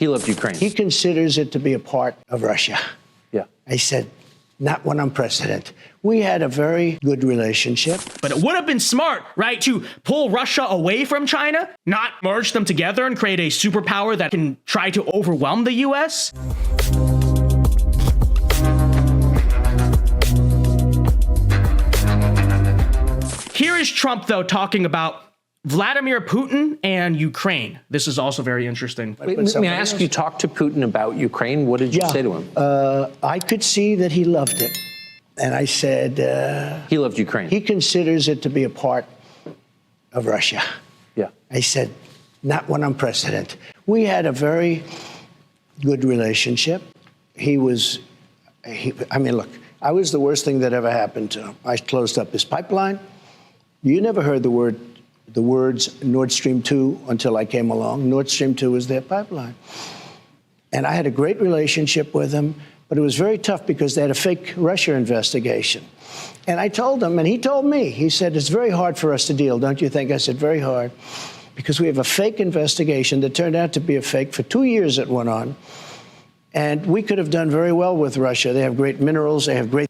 He loved Ukraine. He considers it to be a part of Russia. Yeah. I said, not when I'm president. We had a very good relationship. But it would have been smart, right, to pull Russia away from China, not merge them together and create a superpower that can try to overwhelm the U.S. Here is Trump, though, talking about Vladimir Putin and Ukraine. This is also very interesting. May I ask, you talked to Putin about Ukraine? What did you say to him? I could see that he loved it. And I said... he loved Ukraine. He considers it to be a part of Russia. Yeah. I said, not when I'm president. We had a very good relationship. I mean, look, I was the worst thing that ever happened to him. I closed up his pipeline. You never heard the words Nord Stream 2 until I came along. Nord Stream 2 was their pipeline. And I had a great relationship with him, but it was very tough because they had a fake Russia investigation. And I told him, and he told me, he said, it's very hard for us to deal, don't you think? I said, very hard, because we have a fake investigation that turned out to be a fake. For 2 years it went on. And we could have done very well with Russia. They have great minerals. They have great...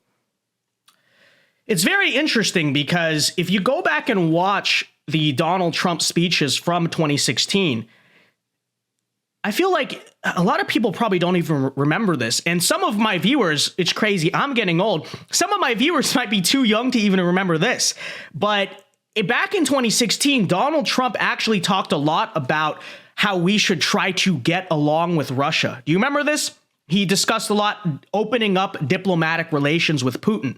It's very interesting because if you go back and watch the Donald Trump speeches from 2016, I feel like a lot of people probably don't even remember this. And some of my viewers, it's crazy, I'm getting old. Some of my viewers might be too young to even remember this. But back in 2016, Donald Trump actually talked a lot about how we should try to get along with Russia. Do you remember this? He discussed a lot opening up diplomatic relations with Putin.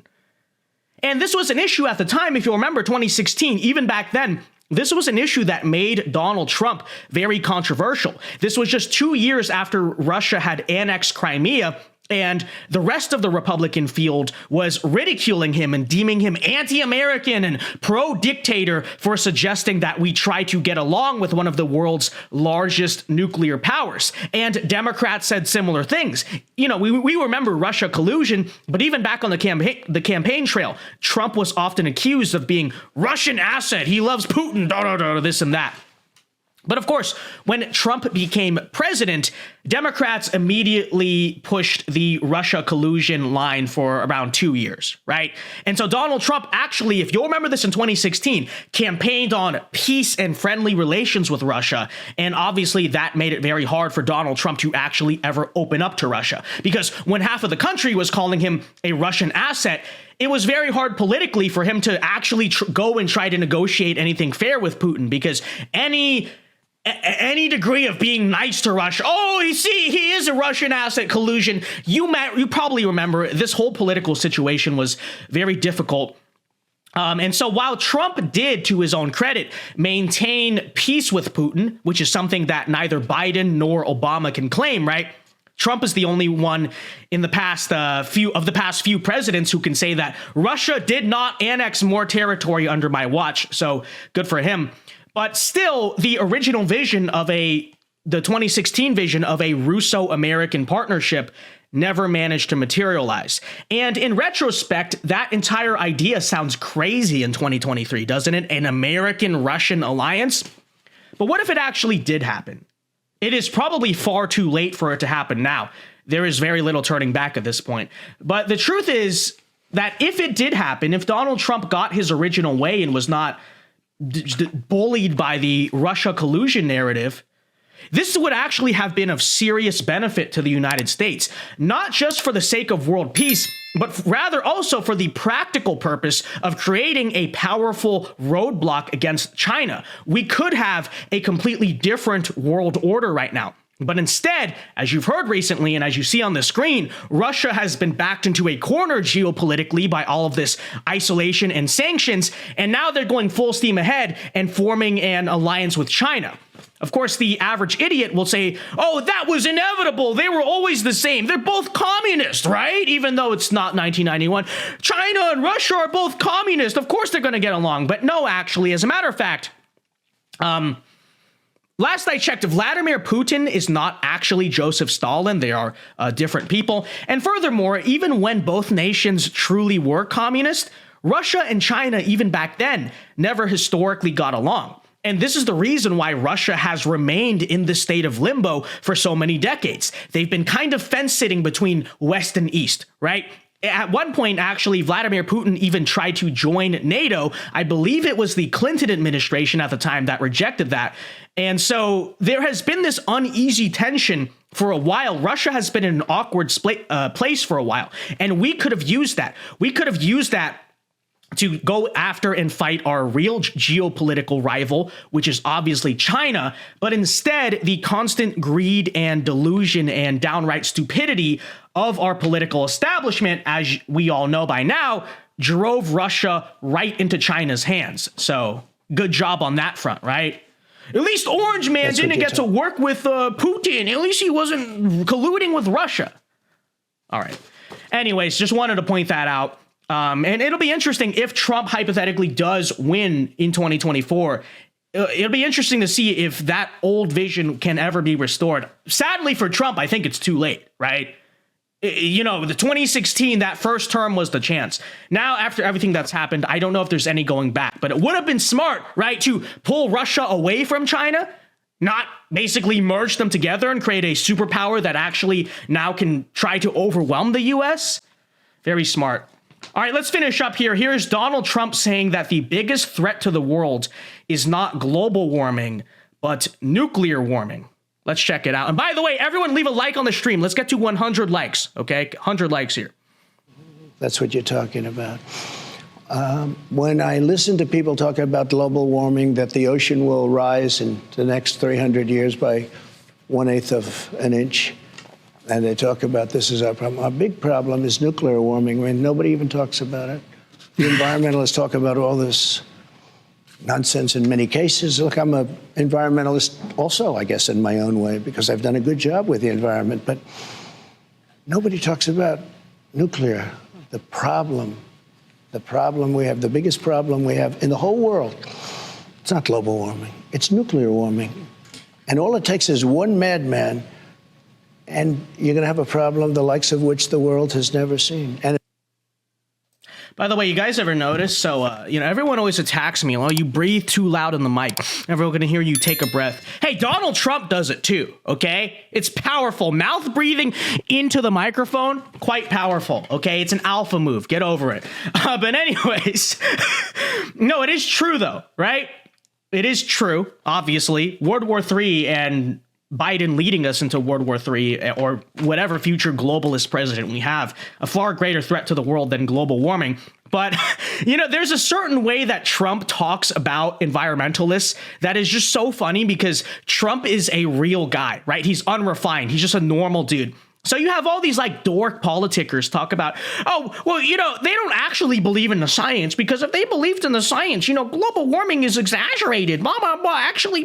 And this was an issue at the time, if you'll remember 2016, even back then, this was an issue that made Donald Trump very controversial. This was just 2 years after Russia had annexed Crimea, and the rest of the Republican field was ridiculing him and deeming him anti-American and pro-dictator for suggesting that we try to get along with one of the world's largest nuclear powers. And Democrats said similar things. You know, we remember Russia collusion, but even back on the campaign trail, Trump was often accused of being Russian asset. He loves Putin, this and that. But of course, when Trump became president, Democrats immediately pushed the Russia collusion line for around 2 years, right? And so Donald Trump actually, if you'll remember this in 2016, campaigned on peace and friendly relations with Russia. And obviously that made it very hard for Donald Trump to actually ever open up to Russia. Because when half of the country was calling him a Russian asset, it was very hard politically for him to actually go and try to negotiate anything fair with Putin, because any degree of being nice to Russia, oh, you see, he is a Russian asset collusion. You probably remember this whole political situation was very difficult. And so while Trump did, to his own credit, maintain peace with Putin, which is something that neither Biden nor Obama can claim, right? Trump is the only one in the past few presidents who can say that Russia did not annex more territory under my watch. So good for him. But still, the original vision of the 2016 vision of a Russo-American partnership never managed to materialize. And in retrospect, that entire idea sounds crazy in 2023, doesn't it? An American-Russian alliance? But what if it actually did happen? It is probably far too late for it to happen now. There is very little turning back at this point. But the truth is that if it did happen, if Donald Trump got his original way and was not bullied by the Russia collusion narrative, this would actually have been of serious benefit to the United States, not just for the sake of world peace, but rather also for the practical purpose of creating a powerful roadblock against China. We could have a completely different world order right now. But instead, as you've heard recently and as you see on the screen, Russia has been backed into a corner geopolitically by all of this isolation and sanctions, and now they're going full steam ahead and forming an alliance with China. Of course, the average idiot will say, oh, that was inevitable. They were always the same. They're both communist, right? Even though it's not 1991. China and Russia are both communist. Of course they're going to get along. But no, actually, as a matter of fact, last I checked, Vladimir Putin is not actually Joseph Stalin. They are different people. And furthermore, even when both nations truly were communist, Russia and China, even back then, never historically got along. And this is the reason why Russia has remained in the state of limbo for so many decades. They've been kind of fence-sitting between West and East, right? At one point, actually, Vladimir Putin even tried to join NATO. I believe it was the Clinton administration at the time that rejected that. And so there has been this uneasy tension for a while. Russia has been in an awkward place for a while. And we could have used that. We could have used that to go after and fight our real geopolitical rival, which is obviously China. But instead, the constant greed and delusion and downright stupidity of our political establishment, as we all know by now, drove Russia right into China's hands. So good job on that front, right? At least Orange Man didn't get to work with Putin. At least he wasn't colluding with Russia. All right. Anyways, just wanted to point that out. And it'll be interesting if Trump hypothetically does win in 2024. It'll be interesting to see if that old vision can ever be restored. Sadly for Trump, I think it's too late, right? You know, the 2016, that first term was the chance. Now, after everything that's happened, I don't know if there's any going back. But it would have been smart, right, to pull Russia away from China, not basically merge them together and create a superpower that actually now can try to overwhelm the U.S. Very smart. All right, let's finish up here. Here's Donald Trump saying that the biggest threat to the world is not global warming, but nuclear warming. Let's check it out. And by the way, everyone leave a like on the stream. Let's get to 100 likes, okay? 100 likes here. That's what you're talking about. When I listen to people talking about global warming, that the ocean will rise in the next 300 years by 1/8 of an inch, and they talk about this is our problem. Our big problem is nuclear warming. I mean, nobody even talks about it. The environmentalists talk about all this nonsense in many cases. Look, I'm an environmentalist also, I guess, in my own way, because I've done a good job with the environment. But nobody talks about nuclear, the problem we have, the biggest problem we have in the whole world. It's not global warming. It's nuclear warming. And all it takes is one madman, and you're going to have a problem the likes of which the world has never seen. And by the way, you guys ever notice? So, everyone always attacks me. Oh, you breathe too loud in the mic. Everyone can hear you take a breath. Hey, Donald Trump does it too, okay? It's powerful. Mouth breathing into the microphone, quite powerful, okay? It's an alpha move. Get over it. But anyways, no, it is true though, right? It is true, obviously. World War III and Biden leading us into World War III or whatever future globalist president we have, a far greater threat to the world than global warming. But, there's a certain way that Trump talks about environmentalists that is just so funny because Trump is a real guy, right? He's unrefined. He's just a normal dude. So you have all these like dork politicers talk about, oh, well, they don't actually believe in the science because if they believed in the science, global warming is exaggerated, blah, blah, blah, actually.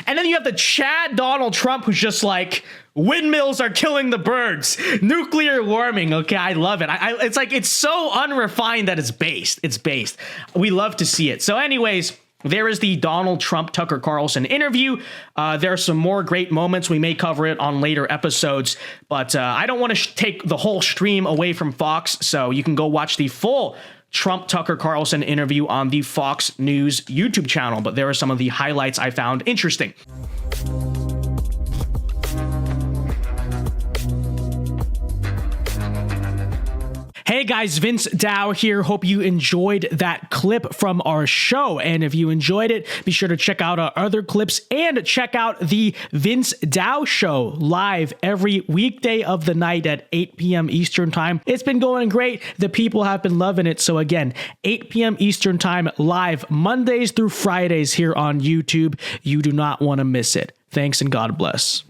And then you have the Chad Donald Trump who's just like, windmills are killing the birds, nuclear warming. Okay, I love it. It's like, it's so unrefined that it's based. It's based. We love to see it. So anyways, there is the Donald Trump Tucker Carlson interview. There are some more great moments. We may cover it on later episodes, but I don't want to take the whole stream away from Fox, so you can go watch the full Trump Tucker Carlson interview on the Fox News YouTube channel. But there are some of the highlights I found interesting. Hey guys, Vince Dow here. Hope you enjoyed that clip from our show. And if you enjoyed it, be sure to check out our other clips and check out the Vince Dow Show live every weekday of the night at 8 p.m. Eastern Time. It's been going great. The people have been loving it. So again, 8 p.m. Eastern Time live Mondays through Fridays here on YouTube. You do not want to miss it. Thanks and God bless.